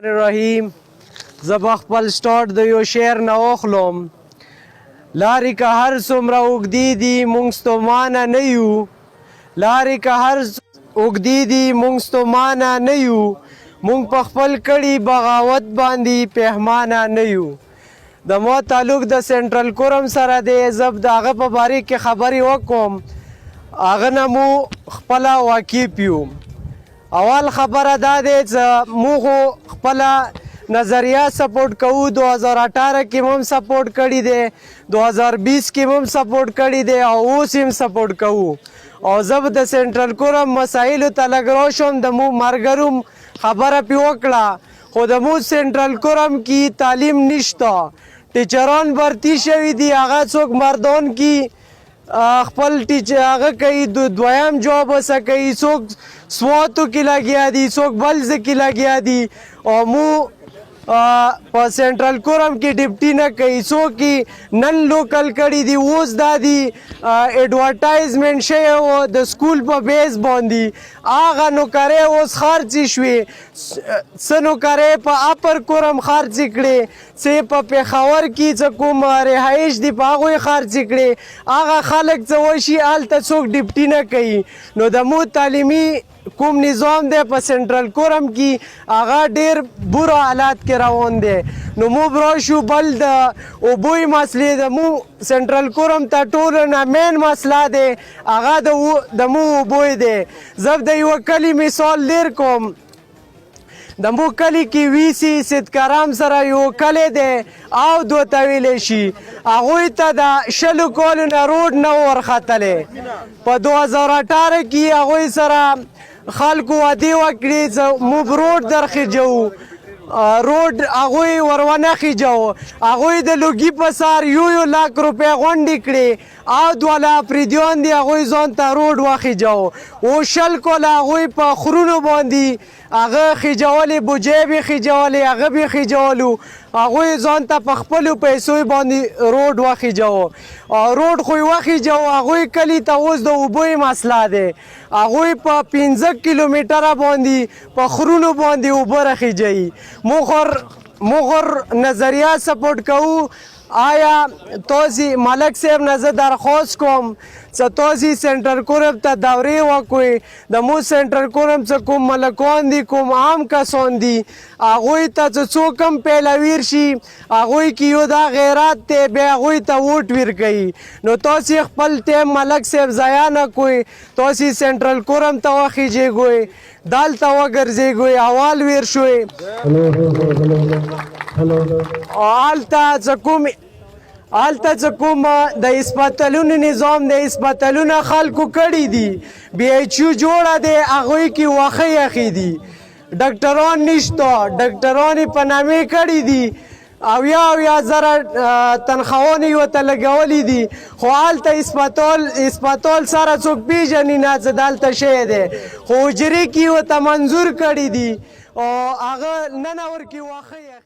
رحیم زه خپل سټارټ د یو شعر نه واخلم. لارې که هر څومره اوږدې دي موږ ستومانه نه یو، لارې که هر اوږدې دي موږ ستومانه نه یو، موږ په خپل کړي بغاوت باندې پښیمانه نه یو. د ما تعلق د سنټرل کورم سره دی. زه د هغه په باره کې خبرې وکړم، هغه نه مو خپله واقف یو. اول خبره دا دی چې موږ خپله نظریه سپورټ کوو. 2018 کې هم سپورټ کړی دی، 2020 کې هم سپورټ کړی دی او اوس هم سپورټ کوو. او زه به د سنټرل کورم مسایلو ته لږ راشم. د مو ملګرو خبره پې وکړه، خو د مو سنټرل کورم کې تعلیم نشته. ټیچران برتی شوي دي، هغه څوک مردان کې خپل هغه کوي، دویم جاب وسه کوي، څوک سواتو کې لګیا دي، څوک بل ځای کې لګیا دي. او مو په سنټرل کورم کې ډیپټي نه کوي. څوک نن لوکل کړي دي، اوس دا دي ایډورټایزمنټ شوی و د سکول په بیس باندې. هغه نوکرۍ اوس خرڅې شوې. څه نوکرۍ په اپر کورم خرڅې کړې، څه په پېښور کې څه کوم رهایش دي په هغوی خرڅې کړې. هغه خلک څه وشي هلته څوک ډیپټي نه کوي. نو د مو تعلیمي کوم نظام دی په سنټرل کورم کې، هغه ډېر بوره حالات کې روان دی. نو موږ راشو بل د اوبوی مسلې د مو سنټرل کورم ته ټولو نه مین مسله دی، هغه د مو اوبوی دی. زه د یوه کلي مثال لیر کوم. د مو کلی کې ویسي سیدکرام سره یو کلی دی او دو ته ویلی شي. هغوی ته د 20 کالو نه روډ نه ورختلی. په 2018 کې هغوی سره خلکو وعدې وکړې چې موږ روډ درخېجوو. روډ هغوی ورونه خېجوو. هغوی د لوګي په سر 1 لاک روپۍ غونډې کړې او 2 اپریدیان دي هغوی ځان ته روډ وخېجوو. او 20 کاله هغوی په خرونو باندې هغه خېجولې، بوجۍ به خېجولې، هغه به خېجولو. هغوی ځان ته په خپلو پیسو باندې روډ وخېجوو. روډ خو یې وخېجوو، هغوی کلي ته اوس د اوبو مسله دی. هغوی په 15 کیلومیټره باندې په خرونو باندې اوبه راخېجوي. موږ نظریه سپورټ کوو. آیا تاسې ملک صاحب نه زه درخواست کوم چې تاسې سنټرل کورم ته دورې وکړئ. د مو سنټرل کورم څه کوم ملکان دي، کوم عام کسان دي، هغوی ته چې څوک هم پیلویر شي، هغوی کې یو دا غیرت دی، بیا هغوی ته ووټ ورکوي. نو تاسې خپل ټایم ملک صاحب ضایع نه کړئ. تاسې سنټرل کورم ته وخېجئ، دلته وګرځئ، اول ویر شوئ. هلته څه کوم د هسپتالونو نظام دی، هسپتالونه خلکو کړي دي، BHU جوړه دی، هغوی کې واښه یخې دي، ډاکټران نشته، ډاکټران یې په نامې کړي دي، 80,000 تنخواهونه یې ورته لګولي دي. خو هلته هسپتال سره څوک پېژني نه چې دلته شوی دی، خو حجرې کې یې ورته منظور کړي دي او هغه ننه ورکې واښه یخې